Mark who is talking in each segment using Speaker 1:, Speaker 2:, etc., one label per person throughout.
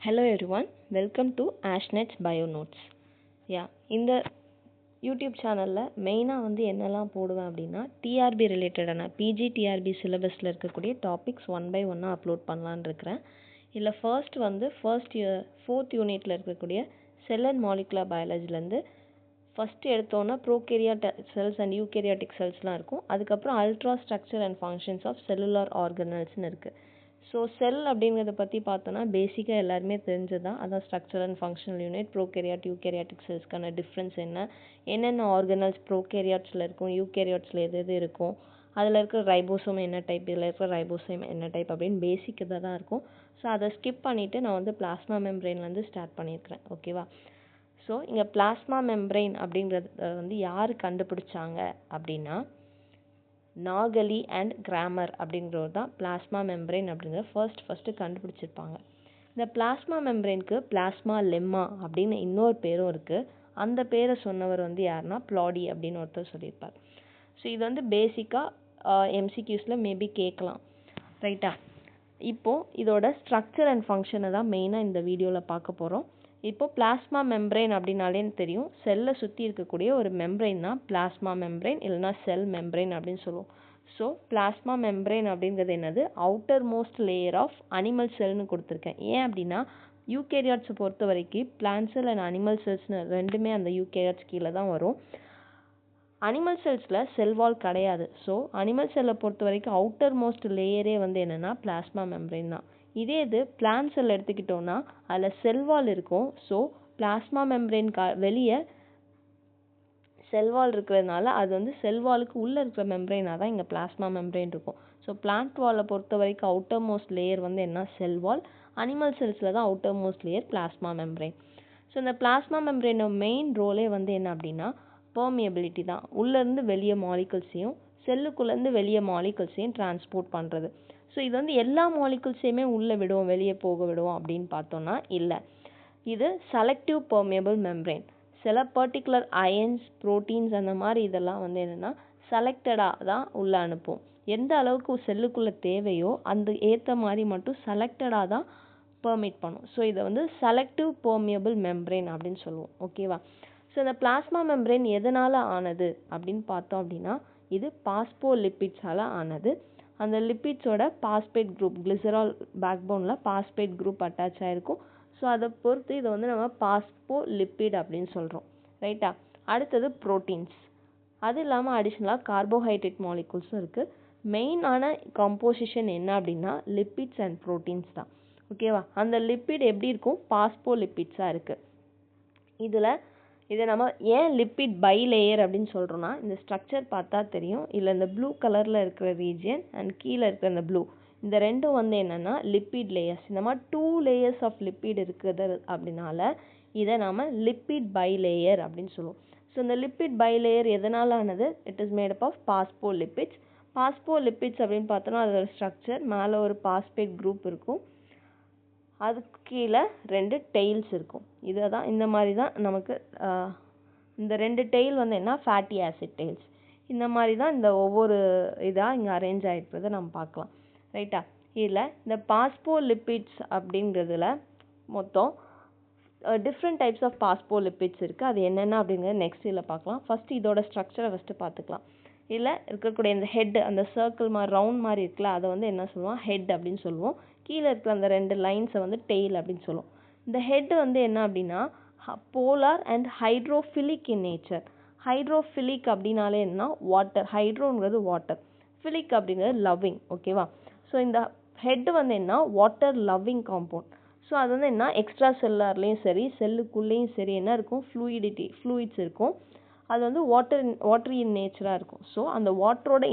Speaker 1: Hello everyone, welcome to AshNet's Bio Notes. இந்த YouTube சேனலில் மெயினாக என்னெல்லாம் போடுவேன் அப்படின்னா டிஆர்பி ரிலேட்டடான பிஜி டிஆர்பி சிலபஸில் இருக்கக்கூடிய டாபிக்ஸ் ஒன் பை ஒன்னாக அப்லோட் பண்ணலான்னு இருக்கிறேன். இதில் ஃபோர்த் யூனிட்டில் இருக்கக்கூடிய செல் அண்ட் மாலிகுலர் பயாலஜிலேருந்து ஃபஸ்ட்டு எடுத்தோன்னா ப்ரோகேரியாட் செல்ஸ் அண்ட் யூகேரியாட்டிக் செல்ஸ்லாம் இருக்கும். அதுக்கப்புறம் ultra structure and functions of cellular ஆர்கனல்ஸ்னு இருக்குது. ஸோ செல் அப்படிங்கிறத பற்றி பார்த்தோன்னா பேசிக்காக எல்லாருமே தெரிஞ்சது தான். அதான் structure and functional unit, prokaryote eukaryotic செல்ஸ்க்கான டிஃப்ரென்ஸ் என்னென்ன ஆர்கனல்ஸ் ப்ரோகேரியாட்ஸில் இருக்கும், யூகேரியாட்ஸில் எது இருக்கும், அதில் இருக்கிற ரைபோசோம் என்ன டைப், இதில் இருக்கிற ரைபோசோம் என்ன டைப் அப்படின்னு பேசிக் இதாக தான் இருக்கும். ஸோ அதை ஸ்கிப் பண்ணிவிட்டு நான் பிளாஸ்மா மெம்ப்ரெயின்லேருந்து ஸ்டார்ட் பண்ணியிருக்கிறேன். ஓகேவா? ஸோ இங்கே பிளாஸ்மா மெம்ப்ரெயின் அப்படிங்கிறது யார் கண்டுபிடிச்சாங்க அப்படின்னா நாகலி அண்ட் கிராமர் அப்படிங்கிறவர் தான் பிளாஸ்மா மெம்ப்ரெயின் அப்படிங்கிறத ஃபர்ஸ்ட்டு கண்டுபிடிச்சிருப்பாங்க. இந்த பிளாஸ்மா மெம்ப்ரெயினுக்கு பிளாஸ்மா லெம்மா அப்படின்னு இன்னொரு பேரும் இருக்குது. அந்த பேரை சொன்னவர் யாருன்னா ப்ளாடி அப்படின்னு ஒருத்தர் சொல்லியிருப்பார். ஸோ இது பேசிக்காக எம்சிக்யூஸில் மேபி கேட்கலாம், ரைட்டா? இப்போது இதோட ஸ்ட்ரக்சர் அண்ட் ஃபங்க்ஷனை தான் மெயினாக இந்த வீடியோவில் பார்க்க போகிறோம். இப்போது பிளாஸ்மா மெம்ப்ரெயின் அப்படின்னாலே தெரியும், செல்லை சுற்றி இருக்கக்கூடிய ஒரு மெம்ப்ரெயின் தான் பிளாஸ்மா மெம்ப்ரெயின் இல்லைனா செல் மெம்ப்ரெயின் அப்படின்னு சொல்லுவோம். ஸோ பிளாஸ்மா மெம்ப்ரெயின் அப்படிங்கிறது என்னது, outer most layer of animal செல்னு கொடுத்துருக்கேன். ஏன் அப்படின்னா யூகேரியாட்ஸை பொறுத்த வரைக்கும் பிளான்ட் செல் அண்ட் அனிமல் செல்ஸ்னு ரெண்டுமே அந்த யூகேரியாட்ஸ் கீழே தான் வரும். அனிமல் செல்ஸில் செல்வால் கிடையாது. ஸோ அனிமல் செல்லை பொறுத்த வரைக்கும் அவுட்டர் மோஸ்ட் லேயரே என்னென்னா பிளாஸ்மா மெம்ப்ரெயின் தான். இதே இது பிளான்ட் செல் எடுத்துக்கிட்டோன்னா அதில் செல்வால் இருக்கும். ஸோ பிளாஸ்மா மெம்ப்ரெயின் வெளியே செல்வால் இருக்கிறதுனால அது செல்வாலுக்கு உள்ளே இருக்கிற மெம்ப்ரெயினாக தான் இங்கே பிளாஸ்மா மெம்ப்ரெயின் இருக்கும். ஸோ பிளான்ட் வாலை பொறுத்த வரைக்கும் அவுட்டர் மோஸ்ட் லேயர் என்ன, செல்வால். அனிமல் செல்ஸில் தான் outer most layer plasma membrane. So இந்த பிளாஸ்மா மெம்ப்ரெயினோட மெயின் ரோலே என்ன அப்படின்னா பெர்மியபிலிட்டி தான். உள்ளேருந்து வெளியே மாலிகுல்ஸையும் செல்லுக்குள்ளேருந்து வெளியே மாலிகுல்ஸையும் டிரான்ஸ்போர்ட் பண்ணுறது. ஸோ இது எல்லா மாலிகுல்ஸையுமே உள்ளே விடுவோம் வெளியே போக விடுவோம் அப்படின்னு பார்த்தோன்னா இல்லை. இது செலக்டிவ் பெர்மியபிள் மெம்ப்ரெயின். சில பர்டிகுலர் அயன்ஸ், ப்ரோட்டீன்ஸ் அந்த மாதிரி இதெல்லாம் என்னென்னா செலக்டடாக தான் உள்ளே அனுப்பும். எந்த அளவுக்கு செல்லுக்குள்ளே தேவையோ அந்த ஏற்ற மாதிரி மட்டும் செலக்டடாக தான் பெர்மிட் பண்ணும். ஸோ இதை செலக்டிவ் பெர்மியபிள் மெம்ப்ரெயின் அப்படின்னு சொல்லுவோம். ஓகேவா? ஸோ இந்த பிளாஸ்மா மெம்ப்ரெயின் எதனால் ஆனது அப்படின்னு பார்த்தோம் அப்படின்னா இது பாஸ்போலிப்பிட்ஸால் ஆனது. அந்த லிப்பிட்ஸோட பாஸ்பேட் குரூப், கிளிசரால் பேக்போனில் பாஸ்பேட் குரூப் அட்டாச் ஆகிருக்கும். ஸோ அதை பொறுத்து இதை நம்ம பாஸ்போலிப்பிட் அப்படின்னு சொல்கிறோம், ரைட்டா? அடுத்தது ப்ரோட்டீன்ஸ். அது இல்லாமல் அடிஷ்னலாக கார்போஹைட்ரேட் மாலிகுல்ஸும் இருக்குது. மெயினான கம்போசிஷன் என்ன அப்படின்னா லிப்பிட்ஸ் அண்ட் ப்ரோட்டீன்ஸ் தான். ஓகேவா? அந்த லிப்பிட் எப்படி இருக்கும், பாஸ்போலிப்பிட்ஸாக இருக்குது. இதை நம்ம ஏன் லிப்பிட் பை லேயர் அப்படின்னு சொல்கிறோன்னா இந்த ஸ்ட்ரக்சர் பார்த்தா தெரியும். இல்லை இந்த ப்ளூ கலரில் இருக்கிற ரீஜியன் அண்ட் கீழே இருக்கிற இந்த ப்ளூ, இந்த ரெண்டும் என்னென்னா லிப்பிட் லேயர்ஸ். இந்த மாதிரி 2 லேயர்ஸ் ஆஃப் லிப்பிட் இருக்குது அப்படின்னால இதை நாம் லிப்பிட் பை லேயர் அப்படின்னு சொல்லுவோம். ஸோ இந்த லிப்பிட் பை லேயர் எதனால் ஆனது, it is made up of phospholipids. Phospholipids அப்படின்னு பார்த்தோன்னா அதோட ஸ்ட்ரக்சர் மேலே ஒரு பாஸ்பேட் குரூப் இருக்கும், அதுக்கு கீழே 2 டெய்ல்ஸ் இருக்கும். இதை தான் இந்த மாதிரி தான் நமக்கு இந்த 2 டெய்ல் என்ன, ஃபேட்டி ஆசிட் டெய்ல்ஸ். இந்த மாதிரி தான் இந்த ஒவ்வொரு இதாக இங்கே அரேஞ்ச் ஆகிருக்கிறத நம்ம பார்க்கலாம், ரைட்டா? இதில் இந்த பாஸ்போலிப்பிட்ஸ் அப்படிங்கிறதுல மொத்தம் டிஃப்ரெண்ட் டைப்ஸ் ஆஃப் பாஸ்போலிப்பிட்ஸ் இருக்குது. அது என்னென்ன அப்படிங்கிறது நெக்ஸ்ட் இதில் பார்க்கலாம். ஃபஸ்ட்டு இதோட ஸ்ட்ரக்சரை பார்த்துக்கலாம். இதில் இருக்கக்கூடிய இந்த ஹெட், அந்த சர்க்கிள் மாதிரி ரவுண்ட் மாதிரி இருக்குல்ல, அதை என்ன சொல்லுவோம், ஹெட் அப்படின்னு சொல்லுவோம். கீழே இருக்கிற அந்த 2 லைன்ஸை டெய்ல் அப்படின்னு சொல்லுவோம். இந்த ஹெட் என்ன அப்படின்னா polar and hydrophilic in nature. Hydrophilic அப்படின்னாலே என்ன, வாட்டர். ஹைட்ரோங்கிறது வாட்டர், ஃபிலிக் அப்படிங்கிறது லவ்விங். ஓகேவா? ஸோ இந்த ஹெட் என்ன, வாட்டர் லவ்விங் காம்பவுண்ட். ஸோ அது என்ன, எக்ஸ்ட்ரா செல்லார்லேயும் சரி செல்லுக்குள்ளேயும் சரி என்ன இருக்கும், ஃப்ளூயிட்ஸ் இருக்கும். அது வாட்டர் இன் நேச்சராக இருக்கும். ஸோ அந்த வாட்டரோட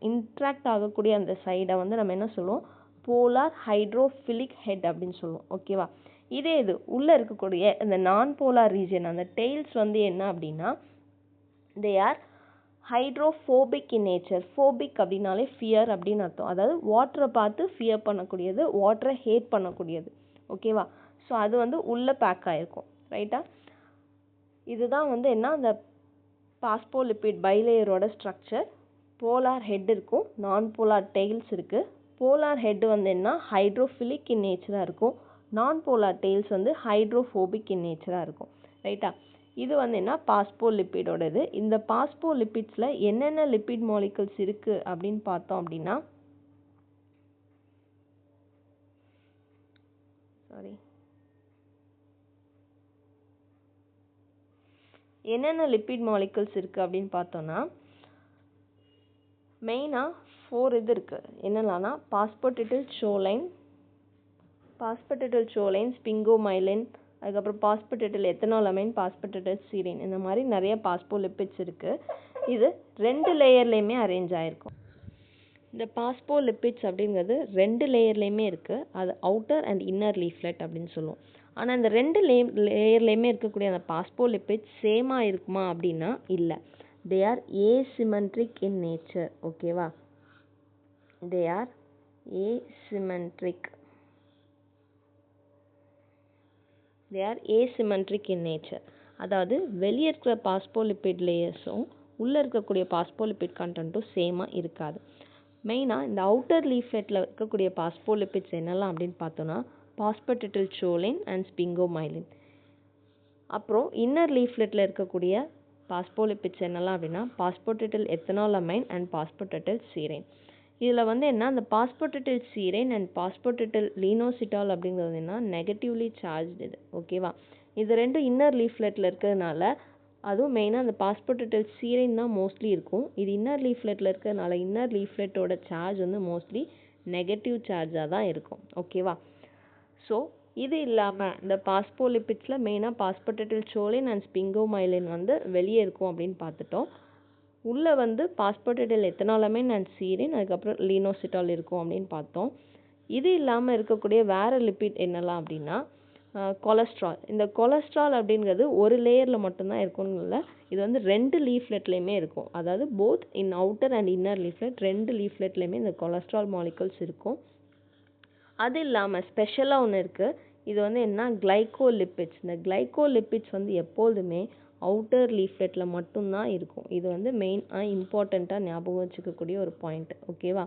Speaker 1: இன்ட்ராக்ட் ஆகக்கூடிய அந்த சைடை நம்ம என்ன சொல்லுவோம், போலார் ஹைட்ரோஃபிலிக் ஹெட் அப்படின்னு சொல்லுவோம். ஓகேவா? இதே இது உள்ளே இருக்கக்கூடிய இந்த நான் போலார் ரீஜன், அந்த டெய்ல்ஸ் என்ன அப்படின்னா they are hydrophobic in nature. Phobic அப்படின்னாலே ஃபியர் அப்படின்னு அர்த்தம். அதாவது வாட்டரை பார்த்து ஃபியர் பண்ணக்கூடியது, வாட்டரை ஹேட் பண்ணக்கூடியது. ஓகேவா? ஸோ அது உள்ளே பேக் ஆகிருக்கும், ரைட்டா? இதுதான் என்ன, அந்த பாஸ்போலிப்பிட் பைலேயரோட ஸ்ட்ரக்சர். போலார் ஹெட் இருக்கும், நான் போலார் டெய்ல்ஸ் இருக்குது. போலார் ஹெட் என்ன, ஹைட்ரோஃபிலிக் இன் நேச்சராக இருக்கும். நான் போலார் டெயில்ஸ் வந்து ஹைட்ரோஃபோபிக் இன் நேச்சராக இருக்கும். ரைட்டா? இது வந்து என்ன பாஸ்போலிப்பிடோட இது. இந்த பாஸ்போலிப்பிட்ஸில் என்னென்ன லிப்பிட் மாலிகூல்ஸ் இருக்குது அப்படின்னு பார்த்தோம் அப்படின்னா, என்னென்ன லிப்பிட் மாலிகூல்ஸ் இருக்குது அப்படின்னு பார்த்தோன்னா, மெயினாக 4 இது இருக்குது. என்னென்னா பாஸ்போடிடைல் சோலைன், ஸ்பிங்கோமைலின், அதுக்கப்புறம் பாஸ்போடிடைல் எத்தனாலமைன், பாஸ்போடிடைல் சீரின், இந்த மாதிரி நிறைய பாஸ்போலிப்பிட்ஸ் இருக்குது. இது 2 லேயர்லேயுமே அரேஞ்ச் ஆகிருக்கும். இந்த பாஸ்போலிப்பிட்ஸ் அப்படிங்கிறது 2 லேயர்லேயுமே இருக்குது. அது அவுட்டர் அண்ட் இன்னர் லீஃப்லெட் அப்படின்னு சொல்லுவோம். ஆனால் இந்த 2 லேயர்லேயுமே இருக்கக்கூடிய அந்த பாஸ்போலிப்பிட்ஸ் சேமாக இருக்குமா அப்படின்னா இல்லை. They are asymmetric in nature. ஓகேவா? They are asymmetric in nature. அதாவது வெளியே இருக்கிற பாஸ்போலிப்பிட் லேயர்ஸும் உள்ளே இருக்கக்கூடிய பாஸ்போலிப்பிட் கண்டென்ட்டும் சேமாக இருக்காது. மெயினாக இந்த அவுட்டர் லீஃப்லெட்டில் இருக்கக்கூடிய பாஸ்போலிப்பிட்ஸ் என்னெல்லாம் அப்படின்னு பார்த்தோன்னா, பாஸ்போடிடைல் சோலைன் அண்ட் ஸ்பிங்கோமைலின். அப்புறம் இன்னர் லீஃப்லெட்டில் இருக்கக்கூடிய பாஸ்போலிப்பிட்ஸ் என்னெல்லாம் அப்படின்னா, பாஸ்போடிடைல் எத்தனாலமைன் அண்ட் பாஸ்போடிடைல் சீரைன். இதில் வந்து என்ன, அந்த பாஸ்போடிடைல் சீரைன் அண்ட் பாஸ்போடிடைல் லீனோசிட்டால் அப்படிங்கிறது என்ன, நெகட்டிவ்லி சார்ஜ் இது. ஓகேவா? இது ரெண்டும் இன்னர் லீஃப்லெட்டில் இருக்கிறதுனால, அதுவும் மெயினாக அந்த பாஸ்போடிடைல் சீரைன் தான் மோஸ்ட்லி இருக்கும். இது இன்னர் லீஃப்லெட்டில் இருக்கிறதுனால இன்னர் லீஃப்லெட்டோட சார்ஜ் வந்து மோஸ்ட்லி நெகட்டிவ் சார்ஜாக தான் இருக்கும். ஓகேவா? ஸோ இது இல்லாமல் இந்த பாஸ்போலிப்பிட்ஸில் மெயினாக பாஸ்போடிடைல் சோலைன் அண்ட் ஸ்பிங்கோமைலின் வந்து வெளியே இருக்கும் அப்படின்னு பார்த்துட்டோம். உள்ளே வந்து பாஸ்போடிடைல் எத்தனாலமைன் அண்ட் சீரின், அதுக்கப்புறம் லீனோசிட்டால் இருக்கும் அப்படின்னு பார்த்தோம். இது இல்லாமல் இருக்கக்கூடிய வேறு லிப்பிட் என்னெல்லாம் அப்படின்னா, கொலஸ்ட்ரால். இந்த கொலஸ்ட்ரால் அப்படிங்கிறது ஒரு லேயரில் மட்டும்தான் இருக்கும்னு இல்லை, இது வந்து 2 லீஃப்லெட்லேயுமே இருக்கும். அதாவது both in outer and inner leaflet 2 லீஃப்லெட்லேயுமே இந்த கொலஸ்ட்ரால் மாலிகூல்ஸ் இருக்கும். அது இல்லாமல் ஸ்பெஷலாக ஒன்று இருக்குது. இது வந்து என்ன, கிளைகோலிப்பிட்ஸ். இந்த கிளைகோலிப்பிட்ஸ் வந்து எப்போதுமே அவுட்டர் லீஃப்லெட்டில் மட்டும்தான் இருக்கும். இது வந்து மெயினாக இம்பார்ட்டண்ட்டாக ஞாபகம் வச்சுக்கக்கூடிய ஒரு பாயிண்ட். ஓகேவா?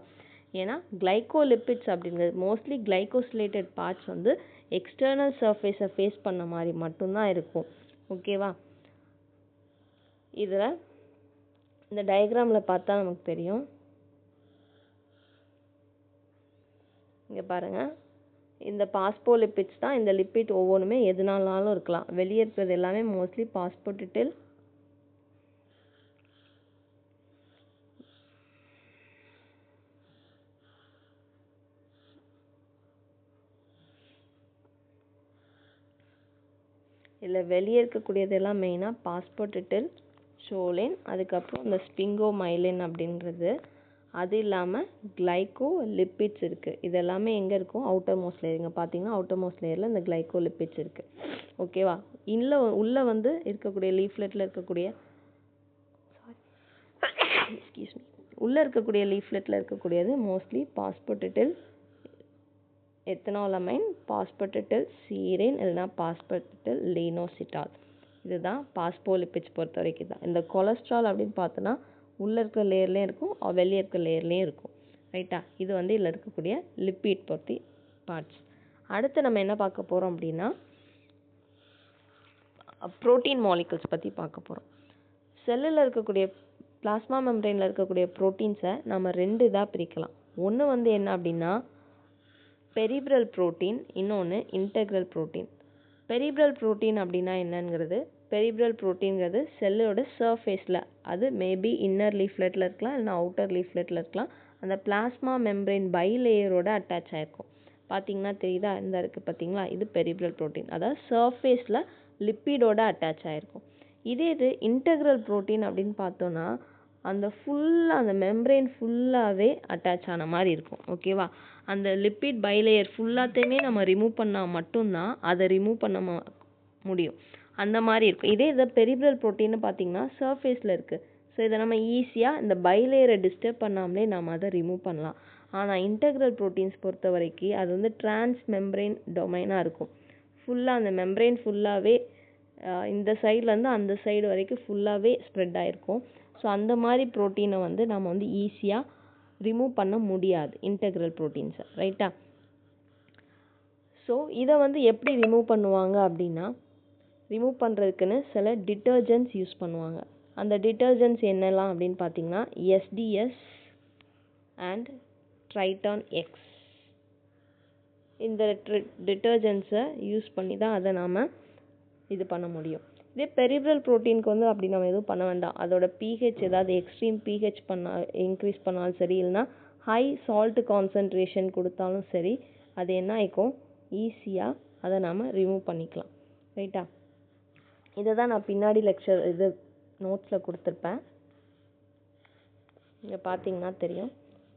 Speaker 1: ஏன்னா கிளைகோலிப்பிட்ஸ் அப்படிங்கிறது மோஸ்ட்லி கிளைகோசிலேட்டட் பார்ட்ஸ் வந்து எக்ஸ்டர்னல் சர்ஃபேஸை ஃபேஸ் பண்ண மாதிரி மட்டும்தான் இருக்கும். ஓகேவா? இதில் இந்த டயக்ராமில் பார்த்தா நமக்கு தெரியும். இங்கே பாருங்கள், இந்த பாஸ்போலிப்பிட்ஸ் தான். இந்த லிப்பிட் ஒவ்வொன்றுமே எதுனாலும் இருக்கலாம். வெளியே இருக்கிறது எல்லாமே மோஸ்ட்லி பாஸ்போடிடைல் இதில் வெளியே இருக்கக்கூடியதெல்லாம் மெயினாக பாஸ்போடிடைல் சோலைன், அதுக்கப்புறம் இந்த ஸ்பிங்கோமைலின் அப்படின்றது. அது இல்லாமல் கிளைகோலிப்பிட்ஸ் இருக்குது. இது எல்லாமே எங்கே இருக்கும், அவுட்டர் மோஸ்ட் லேயர். இங்கே பார்த்தீங்கன்னா அவுட்டர் மோஸ்ட் லேயரில் இந்த கிளைகோலிப்பிட்ஸ் இருக்குது. ஓகேவா? உள்ளே வந்து இருக்கக்கூடிய லீஃப்லெட்டில் இருக்கக்கூடிய உள்ளே இருக்கக்கூடிய லீஃப்லெட்டில் இருக்கக்கூடியது மோஸ்ட்லி பாஸ்போடிடைல் எத்தனாலமைன், பாஸ்போடிடைல் சீரைன், இல்லைனா பாஸ்போடிடைல் லீனோசிட்டால். இதுதான் பாஸ்போலிப்பிட்ஸ் பொறுத்த வரைக்கும் தான். இந்த கொலஸ்ட்ரால் அப்படின்னு பார்த்தோன்னா உள்ளே இருக்க லேயர்லேயும் இருக்கும், வெளியே இருக்க லேயர்லேயும் இருக்கும். ரைட்டா? இது வந்து இதில் இருக்கக்கூடிய லிப்பிட் பற்றி பார்ட்ஸ். அடுத்து நம்ம என்ன பார்க்க போகிறோம் அப்படின்னா, ப்ரோட்டீன் மாலிகூல்ஸ் பற்றி பார்க்க போகிறோம். செல்லில் இருக்கக்கூடிய பிளாஸ்மா மெம்பரேனில் இருக்கக்கூடிய ப்ரோட்டீன்ஸை நம்ம 2 இதாக பிரிக்கலாம். ஒன்று வந்து என்ன அப்படின்னா பெரிப்ரல் புரோட்டீன், இன்னொன்று இன்டெக்ரல் புரோட்டீன். பெரிப்ரல் புரோட்டீன் அப்படின்னா என்னங்கிறது, பெரிப்ரல் புரோட்டீன்கிறது செல்லோட சர்ஃபேஸில், அது மேபி இன்னர் லீஃப்லெட்டில் இருக்கலாம், இல்லைனா அவுட்டர் லீஃப்லெட்டில் இருக்கலாம், அந்த பிளாஸ்மா மெம்பரேன் பை லேயரோட அட்டாச் ஆகிருக்கும். பார்த்தீங்கன்னா தெரியுதா, இந்த இருக்குது பார்த்தீங்களா, இது பெரிப்ரல் புரோட்டீன். அதாவது சர்ஃபேஸில் லிப்பிடோட அட்டாச் ஆகிருக்கும். இது இன்டெக்ரல் புரோட்டீன் அப்படின்னு பார்த்தோன்னா அந்த ஃபுல்லாக அந்த மெம்பரேன் ஃபுல்லாகவே அட்டாச் ஆன மாதிரி இருக்கும். ஓகேவா? அந்த லிப்பிட் பைலேயர் ஃபுல்லாத்தையுமே நம்ம ரிமூவ் பண்ணால் மட்டும்தான் அதை ரிமூவ் பண்ண முடியும். அந்த மாதிரி இருக்கும். இதை பெரிப்ரல் புரோட்டீன்னு பார்த்தீங்கன்னா சர்ஃபேஸில் இருக்குது. ஸோ இதை நம்ம ஈஸியாக இந்த பைலேயரை டிஸ்டர்ப் பண்ணாமலே நம்ம அதை ரிமூவ் பண்ணலாம். ஆனால் இன்டெக்ரல் புரோட்டீன்ஸ் பொறுத்த வரைக்கும் அது வந்து டிரான்ஸ் மெம்பரேன் டொமைனாக இருக்கும். ஃபுல்லாக அந்த மெம்பரேன் ஃபுல்லாகவே இந்த சைட்லேருந்து அந்த சைடு வரைக்கும் ஃபுல்லாகவே ஸ்ப்ரெட் ஆகிருக்கும். ஸோ அந்த மாதிரி ப்ரோட்டீனை வந்து நம்ம வந்து ஈஸியாக ரிமூவ் பண்ண முடியாது, இன்டெக்ரல் ப்ரோட்டீன்ஸை. ரைட்டா? ஸோ இதை வந்து எப்படி ரிமூவ் பண்ணுவாங்க அப்படின்னா, ரிமூவ் பண்ணுறதுக்குன்னு சில டிட்டர்ஜென்ட்ஸ் யூஸ் பண்ணுவாங்க. அந்த டிட்டர்ஜென்ட்ஸ் என்னெல்லாம் அப்படின்னு பார்த்தீங்கன்னா, SDS அண்ட் ட்ரைட்டான் எக்ஸ். இந்த டிட்டர்ஜென்ட்ஸை யூஸ் பண்ணி தான் அதை நாம் இது பண்ண முடியும். இதே பெரிப்ரல் ப்ரோட்டீனுக்கு வந்து அப்படி நம்ம எதுவும் பண்ண வேண்டாம். அதோட pH ஏதாவது எக்ஸ்ட்ரீம் pH இன்க்ரீஸ் பண்ணாலும் சரி, இல்லைனா ஹை சால்ட் கான்சன்ட்ரேஷன் கொடுத்தாலும் சரி, அது என்ன ஆகிக்கும், ஈஸியாக அதை நாம் ரிமூவ் பண்ணிக்கலாம். ரைட்டா? இதை தான் நான் பின்னாடி லெக்சர் இது நோட்ஸில் கொடுத்துருப்பேன். இங்கே பார்த்தீங்கன்னா தெரியும்,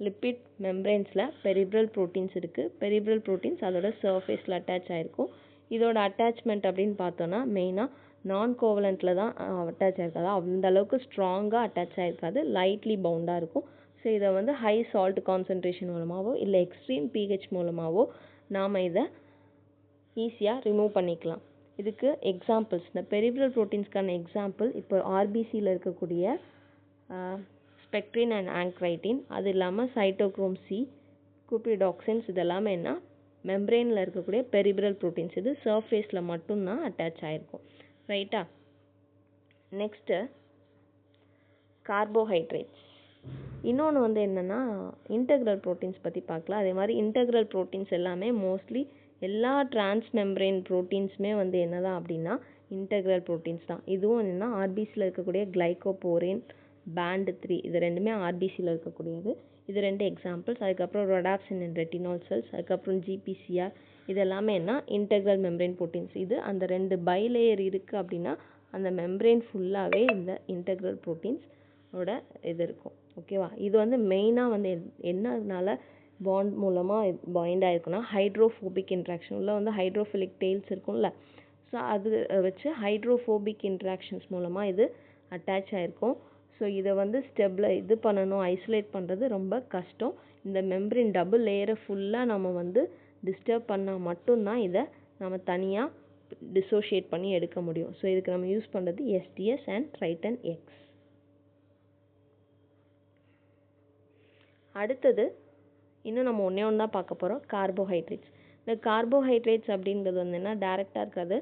Speaker 1: லிப்பிட் மெம்ப்ரெயின்ஸில் பெரிப்ரல் ப்ரோட்டீன்ஸ் இருக்குது. பெரிப்ரல் ப்ரோட்டீன்ஸ் அதோட சர்ஃபேஸில் அட்டாச் ஆகிருக்கும். இதோட அட்டாச்மெண்ட் அப்படின்னு பார்த்தோன்னா மெயினாக நான் கோவலண்ட்டில் தான் அட்டாச் ஆகிருக்காது. அந்த அளவுக்கு ஸ்ட்ராங்காக அட்டாச் ஆகிருக்காது, லைட்லி பவுண்டாக இருக்கும். ஸோ இதை வந்து ஹை சால்ட் கான்சன்ட்ரேஷன் மூலமாகவோ இல்லை எக்ஸ்ட்ரீம் pH மூலமாகவோ நாம் இதை ஈஸியாக ரிமூவ் பண்ணிக்கலாம். இதுக்கு எக்ஸாம்பிள்ஸ், இந்த பெரிப்ரல் ப்ரோட்டீன்ஸ்க்கான எக்ஸாம்பிள் இப்போ ஆர்பிசியில் இருக்கக்கூடிய ஸ்பெக்ட்ரின் அண்ட் ஆங்க்ரைட்டின், அது இல்லாமல் சைட்டோக்ரோம் C, குப்ரிடாக்சின்ஸ், இதெல்லாமே என்ன மெம்ப்ரெயினில் இருக்கக்கூடிய பெரிப்ரல் ப்ரோட்டீன்ஸ். இது சர்ஃபேஸில் மட்டும்தான் அட்டாச் ஆகிருக்கும். ரைட்டா? Next carbohydrates. இன்னொன்று வந்து என்னென்னா இன்டெக்ரல் ப்ரோட்டீன்ஸ் பற்றி பார்க்கலாம். அதே மாதிரி இன்டெக்ரல் ப்ரோட்டீன்ஸ் எல்லாமே மோஸ்ட்லி எல்லா டிரான்ஸ் மெம்ப்ரெயின் ப்ரோட்டீன்ஸுமே வந்து என்னதான் அப்படின்னா இன்டெக்ரல் ப்ரோட்டீன்ஸ் தான். இதுவும் என்னென்னா ஆர்பிசியில் இருக்கக்கூடிய கிளைகோபோரேன், பேண்ட் 3, இது ரெண்டுமே ஆர்பிசியில் இருக்கக்கூடியது. இது 2 எக்ஸாம்பிள்ஸ். அதுக்கப்புறம் ரொடாப்சின் அண்ட் ரெட்டினால் செல்ஸ், அதுக்கப்புறம் GPCR, இது எல்லாமே என்ன இன்டெக்ரல் மெம்ப்ரெயின் ப்ரோட்டீன்ஸ். இது அந்த 2 பைலேயர் இருக்குது அப்படின்னா அந்த மெம்ப்ரெயின் ஃபுல்லாகவே இந்த இன்டெக்ரல் ப்ரோட்டீன்ஸோட இது இருக்கும். ஓகேவா? இது வந்து மெயினாக வந்து என்னதுனால பாண்ட் மூலமாக பாயிண்ட் ஆகிருக்குன்னா ஹைட்ரோஃபோபிக் இன்ட்ராக்ஷன். உள்ள வந்து ஹைட்ரோஃபிலிக் டெயில்ஸ் இருக்கும்ல, ஸோ அது வச்சு ஹைட்ரோஃபோபிக் இன்ட்ராக்ஷன்ஸ் மூலமாக இது அட்டாச் ஆகிருக்கும். ஸோ இதை வந்து இது பண்ணணும், ஐசோலேட் பண்ணுறது ரொம்ப கஷ்டம். இந்த மெம்ப்ரெயின் டபுள் லேயரை ஃபுல்லாக நம்ம வந்து டிஸ்டர்ப் பண்ணால் மட்டும்தான் இதை நம்ம தனியாக டிசோஷியேட் பண்ணி எடுக்க முடியும். ஸோ இதுக்கு நம்ம யூஸ் பண்ணுறது SDS அண்ட் ட்ரைட்டன் எக்ஸ். அடுத்தது இன்னும் நம்ம ஒன்றே ஒன்று தான் பார்க்க போகிறோம், கார்போஹைட்ரேட்ஸ். இந்த கார்போஹைட்ரேட்ஸ் அப்படிங்கிறது வந்து என்ன டேரெக்டாக இருக்காது.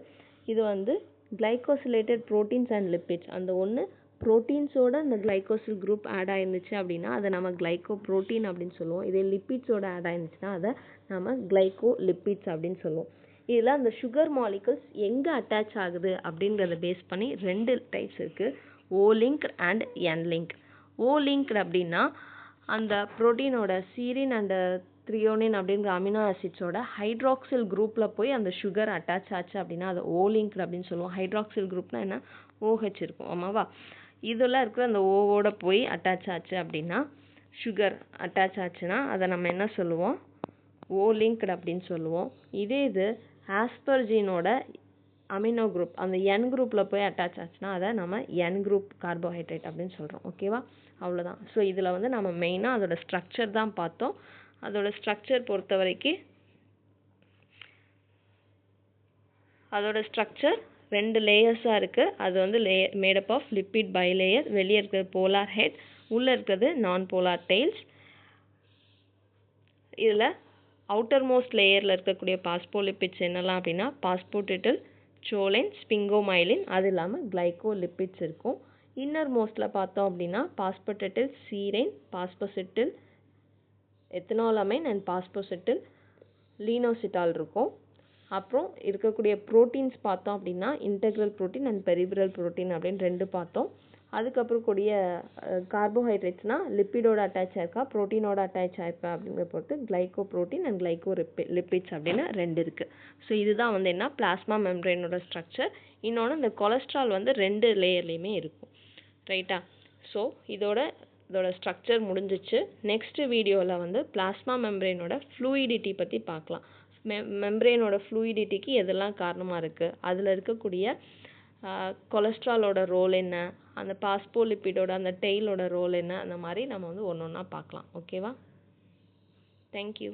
Speaker 1: இது வந்து கிளைகோசிலேட்டட் ப்ரோட்டீன்ஸ் அண்ட் லிப்பிட்ஸ். அந்த ஒன்று ப்ரோட்டீன்ஸோட இந்த கிளைகோசில் குரூப் ஆட் ஆயிருந்துச்சு அப்படின்னா அதை நம்ம கிளைகோ ப்ரோட்டீன் அப்படின்னு சொல்லுவோம். இதே லிப்பிட்ஸோட ஆட் ஆயிருந்துச்சுன்னா அதை நம்ம கிளைகோ லிப்பிட்ஸ் அப்படின்னு சொல்லுவோம். இதில் அந்த சுகர் மாலிகுல்ஸ் எங்கே அட்டாச் ஆகுது அப்படிங்கிறத பேஸ் பண்ணி 2 டைப்ஸ் இருக்குது, O link and N link. O link அப்படின்னா அந்த ப்ரோட்டீனோட சீரின் அண்ட் த்ரியோனின் அப்படிங்கிற அமினோ ஆசிட்ஸோட ஹைட்ராக்சில் குரூப்பில் போய் அந்த சுகர் அட்டாச் ஆச்சு அப்படின்னா அதை O லிங்க் அப்படின்னு சொல்லுவோம். ஹைட்ராக்சில் குரூப்னா என்ன, OH இருக்கும், ஆமாவா? இதெல்லாம் இருக்கிற அந்த ஓவோட போய் அட்டாச் ஆச்சு அப்படின்னா சுகர் அட்டாச் ஆச்சுன்னா அதை நம்ம என்ன சொல்லுவோம், O லிங்க்டு அப்படின்னு சொல்லுவோம். இதே இது ஆஸ்பர்ஜினோட அமினோ குரூப் அந்த N குரூப்பில் போய் அட்டாச் ஆச்சுன்னா அதை நம்ம N குரூப் கார்போஹைட்ரேட் அப்படின்னு சொல்கிறோம். ஓகேவா? அவ்வளோதான். ஸோ இதில் வந்து நம்ம மெயினாக அதோட ஸ்ட்ரக்சர் தான் பார்த்தோம். அதோட ஸ்ட்ரக்சர் பொறுத்த வரைக்கும் அதோட ஸ்ட்ரக்சர் 2 லேயர்ஸாக இருக்குது. அது வந்து மேடப் ஆஃப் லிப்பிட் பைலேயர். வெளியே இருக்கிறது போலார் ஹெட், உள்ளே இருக்கிறது நான் போலார் டெயில்ஸ். இதில் அவுட்டர் மோஸ்ட் லேயரில் இருக்கக்கூடிய பாஸ்போலிப்பிட்ஸ் என்னெல்லாம் அப்படின்னா பாஸ்போடிட்டில், சோலைன், ஸ்பிங்கோமைலின், அது இல்லாமல் கிளைகோ லிப்பிட்ஸ் இருக்கும். இன்னர் மோஸ்ட்டில் பார்த்தோம் அப்படின்னா பாஸ்போடிட்டில், சீரைன், பாஸ்போசிட்டில், எத்தனாலமைன் அண்ட் பாஸ்போசிட்டில், லீனோசிட்டால் இருக்கும். அப்புறம் இருக்கக்கூடிய ப்ரோட்டீன்ஸ் பார்த்தோம் அப்படின்னா இன்டெக்ரல் ப்ரோட்டீன் அண்ட் பெரிப்ரல் ப்ரோட்டீன் அப்படின்னு 2 பார்த்தோம். அதுக்கப்புறம் கூடிய கார்போஹைட்ரேட்ஸ்னால் லிப்பிடோட அட்டாச் ஆயிருக்கா ப்ரோட்டீனோட அட்டாச் ஆயிருக்கா அப்படிங்கிற பொறுத்து glyco protein and glyco lipids அப்படின்னு 2 இருக்குது. ஸோ இதுதான் வந்து என்ன பிளாஸ்மா மெம்ப்ரெயினோட ஸ்ட்ரக்சர். இன்னொன்று இந்த கொலஸ்ட்ரால் வந்து 2 லேயர்லேயுமே இருக்கும். ரைட்டா? ஸோ இதோட ஸ்ட்ரக்சர் முடிஞ்சிச்சு. நெக்ஸ்ட் வீடியோவில் வந்து பிளாஸ்மா மெம்ப்ரெயினோட ஃப்ளூயிடிட்டி பற்றி பார்க்கலாம். மெம்ப்ரெயினோட ஃப்ளூயிடிட்டிக்கு எதெல்லாம் காரணமாக இருக்குது, அதில் இருக்கக்கூடிய கொலஸ்ட்ராலோட ரோல் என்ன, அந்த பாஸ்போலிப்பிடோட அந்த டெய்லோட ரோல் என்ன, அந்த மாதிரி நம்ம வந்து ஒன்று ஒன்றா பார்க்கலாம். ஓகேவா? தேங்க்யூ.